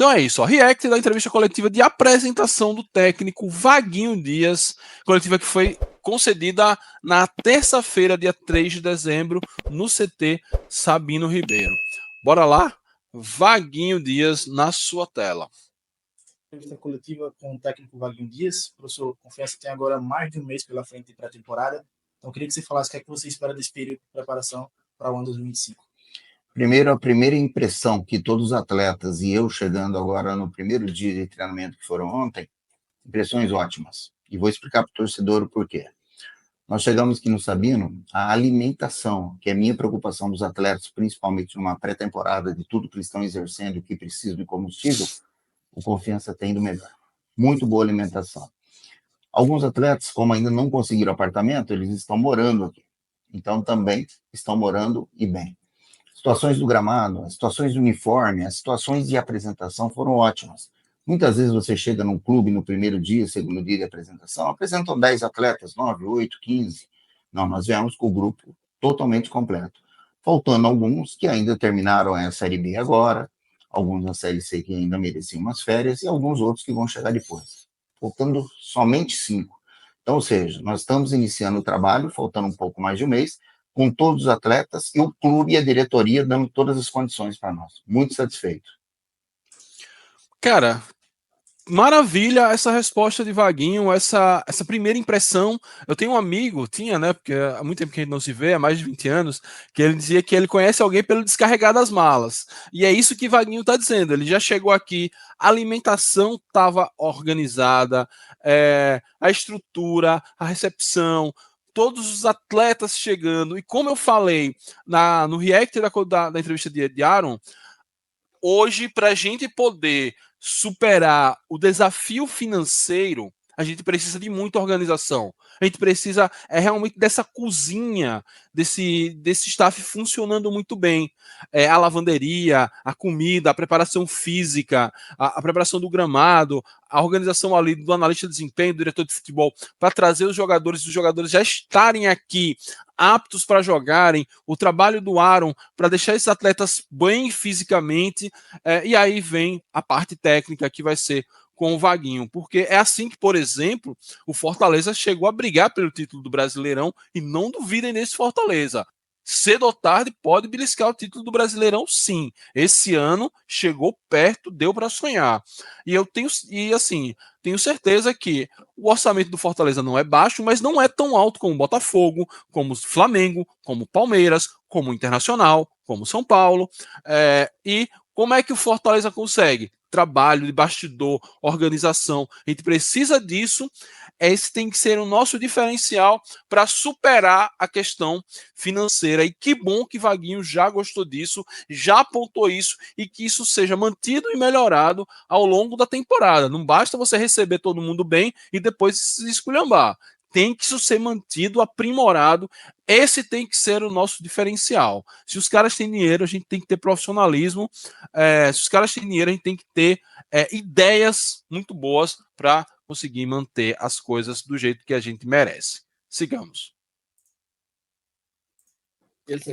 Então é isso, ó. React da entrevista coletiva de apresentação do técnico Vaguinho Dias, coletiva que foi concedida na terça-feira, dia 3 de dezembro, no CT Sabino Ribeiro. Bora lá? Vaguinho Dias na sua tela. Entrevista coletiva com o técnico Vaguinho Dias. Professor, confesso que tem agora mais de um mês pela frente para a temporada. Então, eu queria que você falasse o que é que você espera desse período de preparação para o ano 2025. Primeiro, a primeira impressão que todos os atletas e eu chegando agora no primeiro dia de treinamento que foram ontem, impressões ótimas. E vou explicar para o torcedor o porquê. Nós chegamos aqui no Sabino, a alimentação, que é minha preocupação dos atletas, principalmente numa pré-temporada de tudo que eles estão exercendo, o que precisam de combustível, o Confiança tem do melhor. Muito boa alimentação. Alguns atletas, como ainda não conseguiram apartamento, eles estão morando aqui. Então, também estão morando e bem. Situações do gramado, as situações do uniforme, as situações de apresentação foram ótimas. Muitas vezes você chega num clube no primeiro dia, segundo dia de apresentação, apresentam 10 atletas, 9, 8, 15. Não, nós viemos com o grupo totalmente completo. Faltando alguns que ainda terminaram a Série B agora, alguns na Série C que ainda mereciam umas férias e alguns outros que vão chegar depois. Faltando somente 5. Então, ou seja, nós estamos iniciando o trabalho, faltando um pouco mais de um mês, com todos os atletas e o clube e a diretoria dando todas as condições para nós. Muito satisfeito. Cara, maravilha essa resposta de Vaguinho, essa primeira impressão. Eu tenho um amigo, né, porque há muito tempo que a gente não se vê, há mais de 20 anos, que ele dizia que ele conhece alguém pelo descarregar das malas. E é isso que Vaguinho está dizendo. Ele já chegou aqui, a alimentação estava organizada, a estrutura, a recepção, todos os atletas chegando. E como eu falei no react da entrevista de Aaron, hoje, para a gente poder superar o desafio financeiro, a gente precisa de muita organização. A gente precisa realmente dessa cozinha, desse staff funcionando muito bem. A lavanderia, a comida, a preparação física, a preparação do gramado, a organização ali do analista de desempenho, do diretor de futebol, para trazer os jogadores já estarem aqui aptos para jogarem, o trabalho do Aaron para deixar esses atletas bem fisicamente, e aí vem a parte técnica que vai ser com o Vaguinho, porque é assim que, por exemplo, o Fortaleza chegou a brigar pelo título do Brasileirão, e não duvidem desse Fortaleza. Cedo ou tarde pode beliscar o título do Brasileirão, sim. Esse ano chegou perto, deu para sonhar. E eu tenho certeza que o orçamento do Fortaleza não é baixo, mas não é tão alto como o Botafogo, como o Flamengo, como o Palmeiras, como o Internacional, como o São Paulo. E como é que o Fortaleza consegue? Trabalho de bastidor, organização. A gente precisa disso. Esse tem que ser o nosso diferencial para superar a questão financeira. E que bom que Vaguinho já gostou disso, já apontou isso, e que isso seja mantido e melhorado ao longo da temporada. Não basta você receber todo mundo bem e depois se esculhambar. Tem que isso ser mantido, aprimorado. Esse tem que ser o nosso diferencial. Se os caras têm dinheiro, a gente tem que ter profissionalismo. Se os caras têm dinheiro, a gente tem que ter ideias muito boas para conseguir manter as coisas do jeito que a gente merece. Sigamos.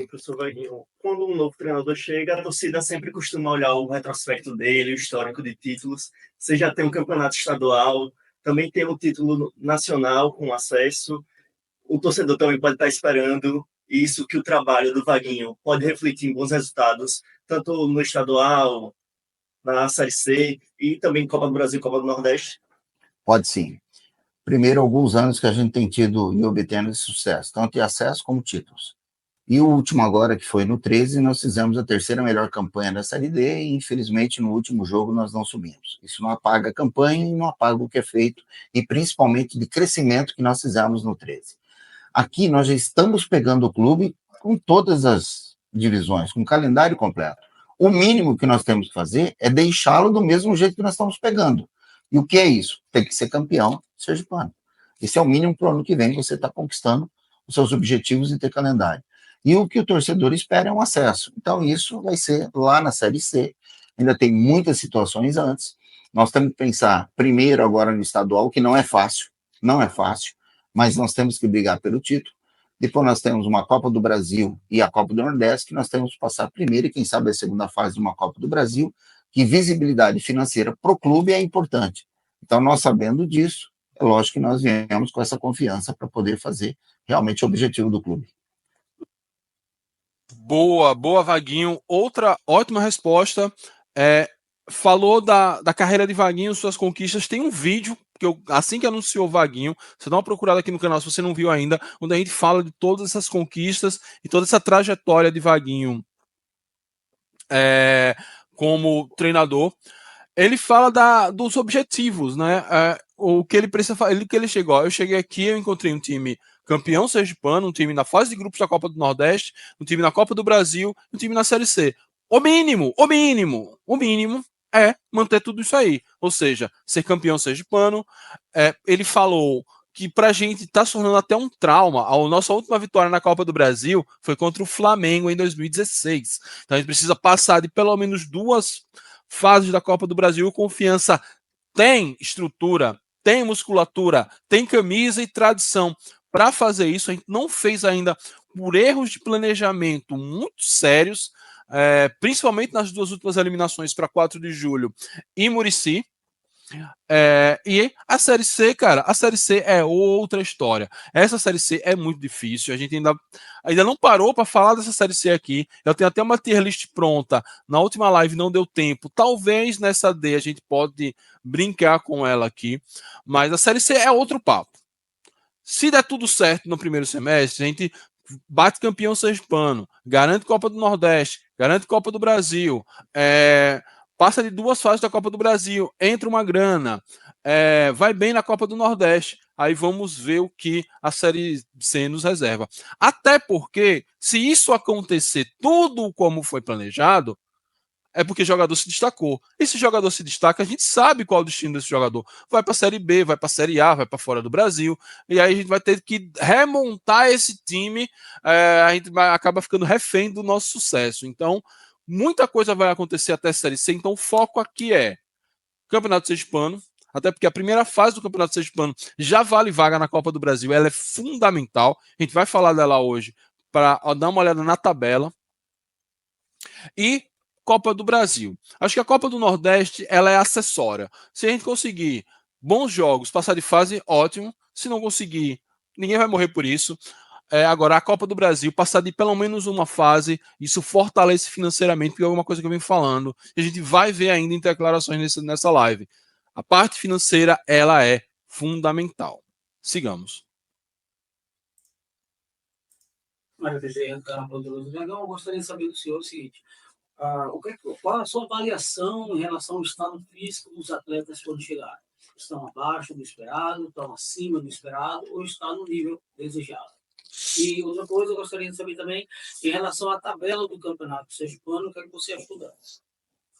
Professor Vaguinho, quando um novo treinador chega, a torcida sempre costuma olhar o retrospecto dele, o histórico de títulos. Você já tem um campeonato estadual, também tem um título nacional com acesso. O torcedor também pode estar esperando isso, que o trabalho do Vaguinho pode refletir em bons resultados, tanto no estadual, na Série C e também Copa do Brasil e Copa do Nordeste? Pode sim. Primeiro, alguns anos que a gente tem tido e obtendo esse sucesso, tanto de acesso como títulos. E o último agora, que foi no 13, nós fizemos a terceira melhor campanha da Série D e, infelizmente, no último jogo nós não subimos. Isso não apaga a campanha e não apaga o que é feito, e principalmente de crescimento que nós fizemos no 13. Aqui nós já estamos pegando o clube com todas as divisões, com o calendário completo. O mínimo que nós temos que fazer é deixá-lo do mesmo jeito que nós estamos pegando. E o que é isso? Tem que ser campeão sergipano. Esse é o mínimo para o ano que vem, você está conquistando os seus objetivos e ter calendário. E o que o torcedor espera é um acesso. Então, isso vai ser lá na Série C. Ainda tem muitas situações antes. Nós temos que pensar primeiro agora no estadual, que não é fácil, mas nós temos que brigar pelo título. Depois nós temos uma Copa do Brasil e a Copa do Nordeste, que nós temos que passar a primeira e, quem sabe, a segunda fase de uma Copa do Brasil. que visibilidade financeira para o clube é importante. Então, nós sabendo disso, é lógico que nós viemos com essa confiança para poder fazer realmente o objetivo do clube. Boa, boa, Vaguinho. Outra ótima resposta. Falou da carreira de Vaguinho, suas conquistas. Tem um vídeo que assim que anunciou o Vaguinho, você dá uma procurada aqui no canal se você não viu ainda, onde a gente fala de todas essas conquistas e toda essa trajetória de Vaguinho como treinador. Ele fala dos objetivos, né? O que ele precisa fazer, que ele chegou. Eu cheguei aqui, eu encontrei um time campeão sergipano, um time na fase de grupos da Copa do Nordeste, um time na Copa do Brasil, um time na Série C. O mínimo é manter tudo isso aí. Ou seja, ser campeão sergipano. Ele falou que pra gente tá se tornando até um trauma. A nossa última vitória na Copa do Brasil foi contra o Flamengo em 2016. Então a gente precisa passar de pelo menos 2 fases da Copa do Brasil. Confiança tem estrutura, tem musculatura, tem camisa e tradição para fazer isso. A gente não fez ainda por erros de planejamento muito sérios, principalmente nas 2 últimas eliminações para 4 de julho e Muricy. E a Série C, cara, a Série C é outra história. Essa Série C é muito difícil. A gente ainda não parou para falar dessa Série C aqui. Eu tenho até uma tier list pronta. Na última live não deu tempo. Talvez nessa D a gente pode brincar com ela aqui. Mas a Série C é outro papo. Se der tudo certo no primeiro semestre, a gente bate campeão sergipano, garante Copa do Nordeste, garante Copa do Brasil, passa de 2 fases da Copa do Brasil, entra uma grana, vai bem na Copa do Nordeste. Aí vamos ver o que a Série C nos reserva. Até porque, se isso acontecer tudo como foi planejado, é porque o jogador se destacou. E se o jogador se destaca, a gente sabe qual é o destino desse jogador. Vai para a Série B, vai para a Série A, vai para fora do Brasil. E aí a gente vai ter que remontar esse time. A gente acaba ficando refém do nosso sucesso. Então, muita coisa vai acontecer até a Série C. Então, o foco aqui é Campeonato Sergipano. Até porque a primeira fase do Campeonato Sergipano já vale vaga na Copa do Brasil. Ela é fundamental. A gente vai falar dela hoje para dar uma olhada na tabela. E Copa do Brasil. Acho que a Copa do Nordeste ela é acessória. Se a gente conseguir bons jogos, passar de fase, ótimo. Se não conseguir, ninguém vai morrer por isso. Agora, a Copa do Brasil, passar de pelo menos uma fase, isso fortalece financeiramente, porque é uma coisa que eu venho falando. E a gente vai ver ainda em declarações nessa live. A parte financeira, ela é fundamental. Sigamos. Eu gostaria de saber do senhor o seguinte: qual a sua avaliação em relação ao estado físico dos atletas quando chegarem? Estão abaixo do esperado, estão acima do esperado ou estão no nível desejado? E outra coisa, eu gostaria de saber também, em relação à tabela do campeonato sergipano, o que você achou dela?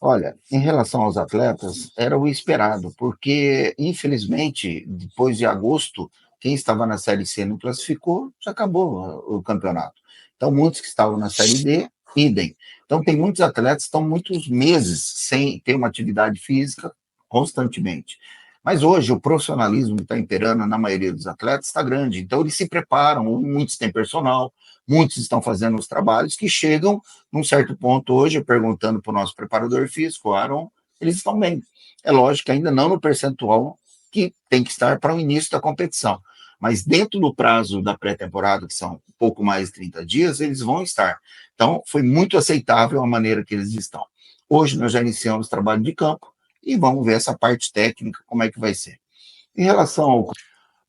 Olha, em relação aos atletas, era o esperado, porque, infelizmente, depois de agosto, quem estava na Série C não classificou, já acabou o campeonato. Então, muitos que estavam na Série D, idem. Então, tem muitos atletas que estão muitos meses sem ter uma atividade física constantemente. Mas hoje, o profissionalismo que está imperando na maioria dos atletas está grande. Então, eles se preparam, muitos têm personal, muitos estão fazendo os trabalhos que chegam num certo ponto hoje, perguntando para o nosso preparador físico, Aaron, eles estão bem. É lógico que ainda não no percentual que tem que estar para o início da competição. Mas dentro do prazo da pré-temporada, que são um pouco mais de 30 dias, eles vão estar. Então, foi muito aceitável a maneira que eles estão. Hoje, nós já iniciamos o trabalho de campo e vamos ver essa parte técnica, como é que vai ser. Em relação ao...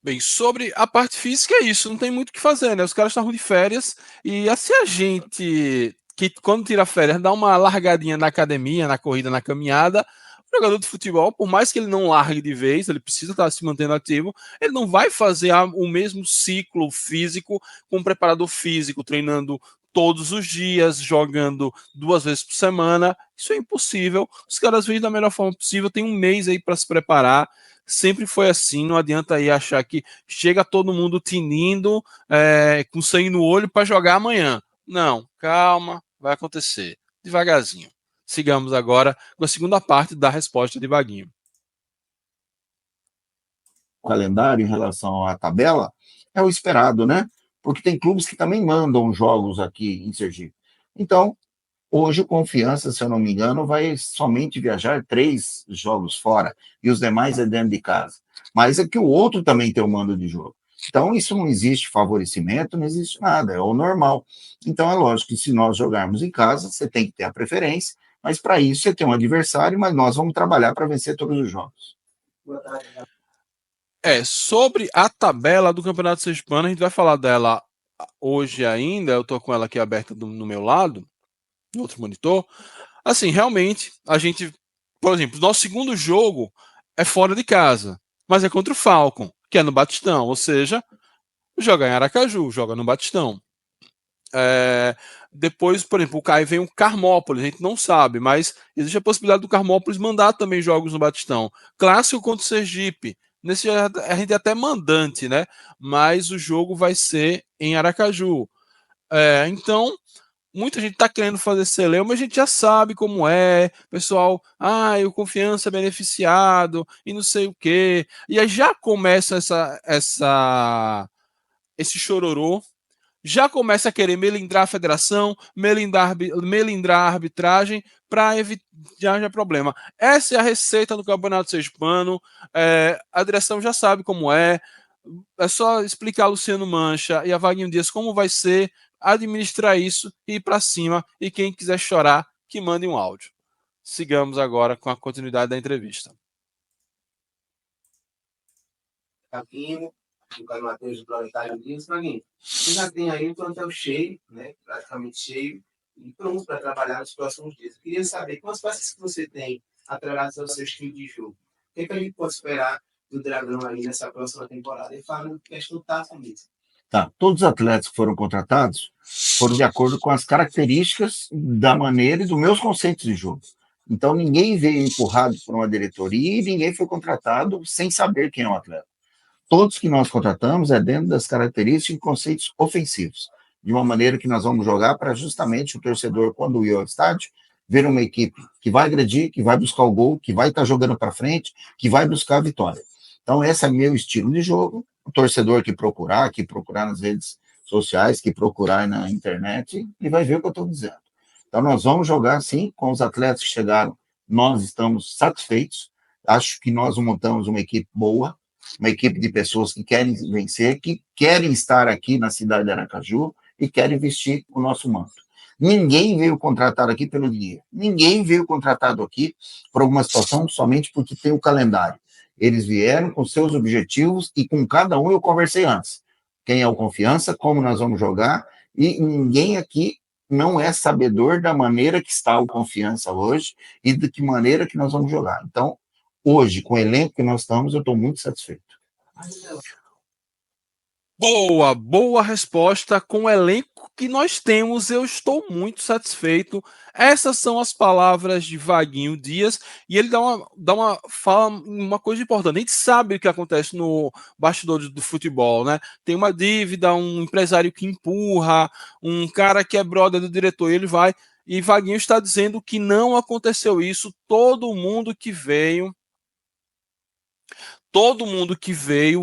Bem, sobre a parte física é isso, não tem muito o que fazer, né? Os caras estavam de férias e assim a gente, que quando tira férias, dá uma largadinha na academia, na corrida, na caminhada, o jogador de futebol, por mais que ele não largue de vez, ele precisa estar se mantendo ativo, ele não vai fazer o mesmo ciclo físico com um preparador físico, treinando todos os dias, jogando 2 vezes por semana. Isso é impossível. Os caras vêm da melhor forma possível, tem um mês aí para se preparar. Sempre foi assim, não adianta aí achar que chega todo mundo tinindo, com sangue no olho para jogar amanhã. Não, calma, vai acontecer, devagarzinho. Sigamos agora com a segunda parte da resposta de Vaguinho. O calendário em relação à tabela é o esperado, né? Porque tem clubes que também mandam jogos aqui em Sergipe. Então, Hoje o Confiança, se eu não me engano, vai somente viajar 3 jogos fora, e os demais é dentro de casa. Mas é que o outro também tem o mando de jogo. Então, isso não existe favorecimento, não existe nada, é o normal. Então, é lógico que se nós jogarmos em casa, você tem que ter a preferência, mas para isso você tem um adversário, mas nós vamos trabalhar para vencer todos os jogos. Sobre a tabela do Campeonato Sergipano, a gente vai falar dela hoje ainda, eu tô com ela aqui aberta no meu lado, no outro monitor. Assim, realmente, a gente, por exemplo, nosso segundo jogo é fora de casa, mas é contra o Falcon, que é no Batistão, ou seja, joga em Aracaju, joga no Batistão. Depois, por exemplo, o Caio vem o Carmópolis, a gente não sabe, mas existe a possibilidade do Carmópolis mandar também jogos no Batistão. Clássico contra o Sergipe, nesse a gente é até mandante, né? Mas o jogo vai ser em Aracaju. Então, muita gente está querendo fazer celeuma, mas a gente já sabe como é, pessoal, o Confiança é beneficiado e não sei o quê. E aí já começa esse chororô, já começa a querer melindrar a federação, melindrar a arbitragem para evitar problema. Essa é a receita do Campeonato Sergipano, a direção já sabe como é só explicar a Luciano Mancha e a Vaguinho Dias como vai ser, administrar isso e ir para cima, e quem quiser chorar, que mande um áudio. Sigamos agora com a continuidade da entrevista. Vaguinho, do Caio Matheus do Planetário Dias. Vaguinho, você já tem aí o plantel cheio, né, praticamente cheio, e pronto para trabalhar nos próximos dias. Eu queria saber quantas peças que você tem atreladas ao seu estilo de jogo. O que a gente pode esperar do Dragão aí nessa próxima temporada? E falando de questão tática mesmo. Tá, todos os atletas que foram contratados foram de acordo com as características da maneira e dos meus conceitos de jogo. Então, ninguém veio empurrado por uma diretoria e ninguém foi contratado sem saber quem é o atleta. Todos que nós contratamos é dentro das características e conceitos ofensivos, de uma maneira que nós vamos jogar para justamente o torcedor, quando ir ao estádio, ver uma equipe que vai agredir, que vai buscar o gol, que vai estar jogando para frente, que vai buscar a vitória. Então, esse é meu estilo de jogo. O torcedor que procurar nas redes sociais, que procurar na internet, ele vai ver o que eu estou dizendo. Então, nós vamos jogar, sim, com os atletas que chegaram, nós estamos satisfeitos. Acho que nós montamos uma equipe boa, uma equipe de pessoas que querem vencer, que querem estar aqui na cidade de Aracaju e querem vestir o nosso manto. Ninguém veio contratado aqui pelo dinheiro. Ninguém veio contratado aqui por alguma situação somente porque tem o calendário. Eles vieram com seus objetivos e com cada um eu conversei antes. Quem é o Confiança, como nós vamos jogar, e ninguém aqui não é sabedor da maneira que está o Confiança hoje e de que maneira que nós vamos jogar. Então, hoje, com o elenco que nós estamos, eu estou muito satisfeito. Boa resposta. Com o elenco que nós temos, eu estou muito satisfeito. Essas são as palavras de Vaguinho Dias, e ele fala uma coisa importante. A gente sabe o que acontece no bastidor do futebol, né? Tem uma dívida, um empresário que empurra, um cara que é brother do diretor, ele vai, e Vaguinho está dizendo que não aconteceu isso. Todo mundo que veio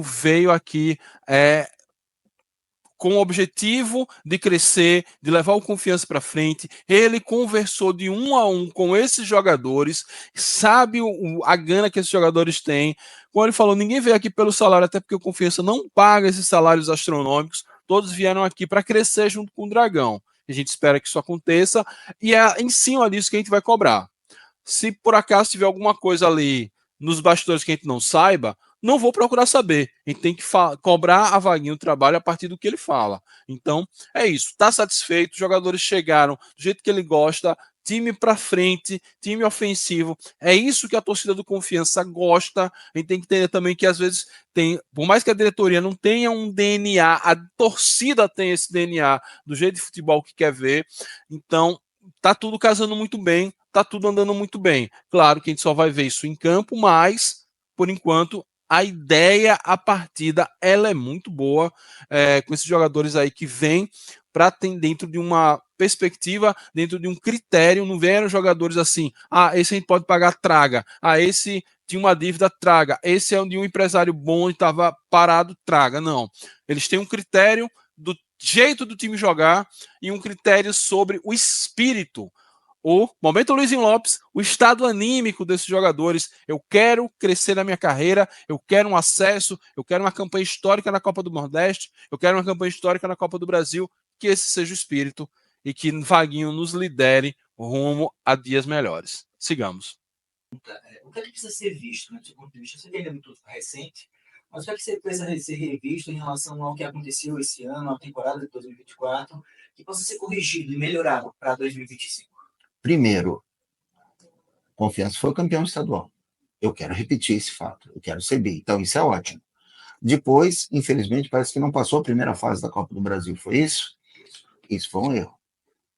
veio aqui com o objetivo de crescer, de levar o Confiança para frente. Ele conversou de 1 a 1 com esses jogadores, sabe a gana que esses jogadores têm. Como ele falou, ninguém veio aqui pelo salário, até porque o Confiança não paga esses salários astronômicos. Todos vieram aqui para crescer junto com o Dragão. A gente espera que isso aconteça, e é em cima disso que a gente vai cobrar. Se por acaso tiver alguma coisa ali nos bastidores que a gente não saiba, não vou procurar saber. A gente tem que cobrar a Vaguinho o trabalho a partir do que ele fala. Então, é isso. Está satisfeito, os jogadores chegaram do jeito que ele gosta, time para frente, time ofensivo. É isso que a torcida do Confiança gosta. A gente tem que entender também que às vezes por mais que a diretoria não tenha um DNA, a torcida tem esse DNA do jeito de futebol que quer ver. Então, tá tudo casando muito bem, tá tudo andando muito bem. Claro que a gente só vai ver isso em campo, mas, por enquanto, a ideia, a partida, ela é muito boa, com esses jogadores aí que vêm para ter dentro de uma perspectiva, dentro de um critério. Não vieram jogadores assim, esse a gente pode pagar, traga, esse tinha uma dívida, traga, esse é de um empresário bom e estava parado, traga. Não, eles têm um critério do jeito do time jogar e um critério sobre o espírito. o momento Luizinho Lopes, o estado anímico desses jogadores. Eu quero crescer na minha carreira, eu quero um acesso, eu quero uma campanha histórica na Copa do Nordeste, eu quero uma campanha histórica na Copa do Brasil, que esse seja o espírito e que Vaguinho nos lidere rumo a dias melhores. Sigamos. O que é que precisa ser visto, né, do seu ponto de vista? Você ainda é muito recente, mas o que é que você precisa ser revisto em relação ao que aconteceu esse ano, a temporada de 2024, que possa ser corrigido e melhorado para 2025? Primeiro, Confiança foi o campeão estadual. Eu quero repetir esse fato, eu quero ser bi. Então, isso é ótimo. Depois, infelizmente, parece que não passou a primeira fase da Copa do Brasil, foi isso? Isso foi um erro.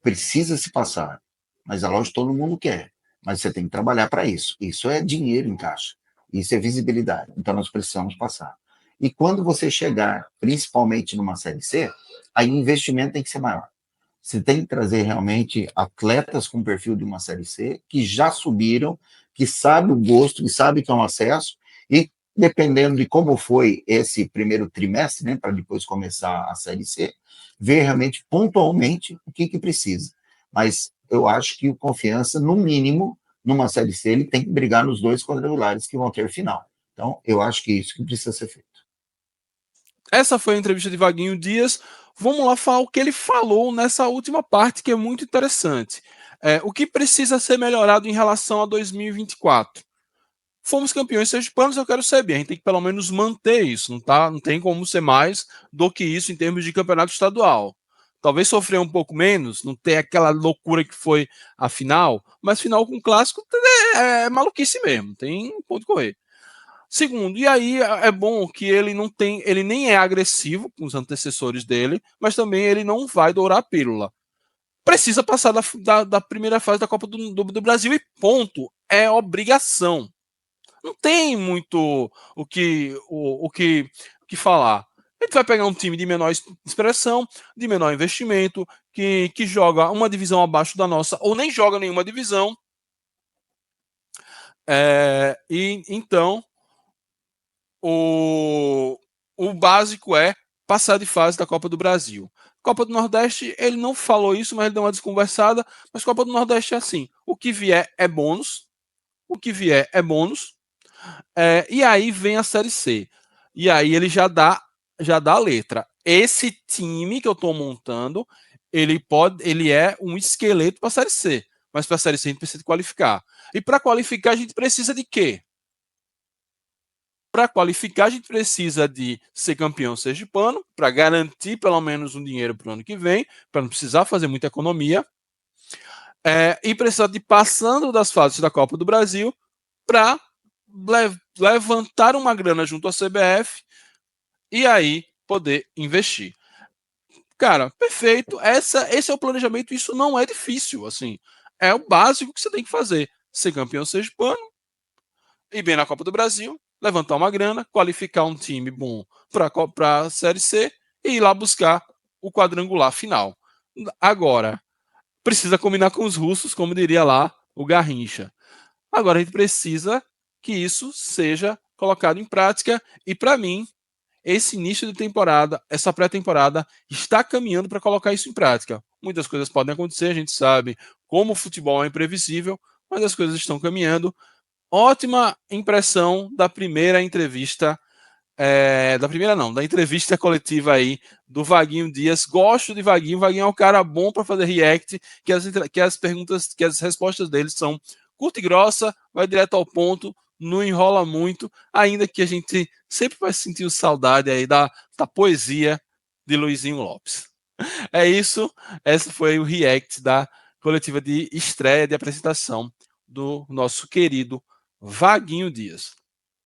Precisa se passar, mas é lógico, todo mundo quer. Mas você tem que trabalhar para isso. Isso é dinheiro em caixa. Isso é visibilidade. Então, nós precisamos passar. E quando você chegar, principalmente numa Série C, aí o investimento tem que ser maior. Você tem que trazer realmente atletas com perfil de uma Série C, que já subiram, que sabem o gosto, que sabem que é um acesso, e dependendo de como foi esse primeiro trimestre, né, para depois começar a Série C, ver realmente pontualmente o que precisa. Mas eu acho que o Confiança, no mínimo, numa Série C, ele tem que brigar nos 2 quadrangulares que vão ter final. Então, eu acho que isso que precisa ser feito. Essa foi a entrevista de Vaguinho Dias. Vamos lá falar o que ele falou nessa última parte, que é muito interessante. O que precisa ser melhorado em relação a 2024? Fomos campeões sergipanos, eu quero saber. A gente tem que pelo menos manter isso. Não tem como ser mais do que isso em termos de campeonato estadual. Talvez sofrer um pouco menos, não ter aquela loucura que foi a final, mas final com clássico é maluquice mesmo, tem ponto de correr. Segundo, e aí é bom que ele nem é agressivo com os antecessores dele, mas também ele não vai dourar a pílula. Precisa passar da primeira fase da Copa do Brasil e ponto. É obrigação. Não tem muito o que falar. A gente vai pegar um time de menor expressão, de menor investimento, que joga uma divisão abaixo da nossa, ou nem joga nenhuma divisão. E então o básico é passar de fase da Copa do Brasil. Copa do Nordeste, ele não falou isso, mas ele deu uma desconversada. Mas Copa do Nordeste é assim: o que vier é bônus. O que vier é bônus. E aí vem a Série C. E aí ele já dá a letra. Esse time que eu estou montando, ele é um esqueleto para a Série C. Mas para a Série C a gente precisa de qualificar. E para qualificar a gente precisa de quê? Para qualificar, a gente precisa de ser campeão sergipano, para garantir pelo menos um dinheiro para o ano que vem, para não precisar fazer muita economia. E precisa de passando das fases da Copa do Brasil para levantar uma grana junto à CBF e aí poder investir. Cara, perfeito. Esse é o planejamento. Isso não é difícil. Assim, é o básico que você tem que fazer. Ser campeão sergipano, ir bem na Copa do Brasil, levantar uma grana, qualificar um time bom para a Série C e ir lá buscar o quadrangular final. Agora, precisa combinar com os russos, como diria lá o Garrincha. Agora, a gente precisa que isso seja colocado em prática e, para mim, esse início de temporada, essa pré-temporada, está caminhando para colocar isso em prática. Muitas coisas podem acontecer, a gente sabe como o futebol é imprevisível, mas as coisas estão caminhando. Ótima impressão da primeira entrevista, da entrevista coletiva aí do Vaguinho Dias. Gosto de Vaguinho. Vaguinho é um cara bom para fazer react, que as perguntas, que as respostas dele são curta e grossa, vai direto ao ponto, não enrola muito, ainda que a gente sempre vai sentir saudade aí da poesia de Luizinho Lopes. É isso, esse foi o react da coletiva de estreia, de apresentação do nosso querido Vaguinho Dias.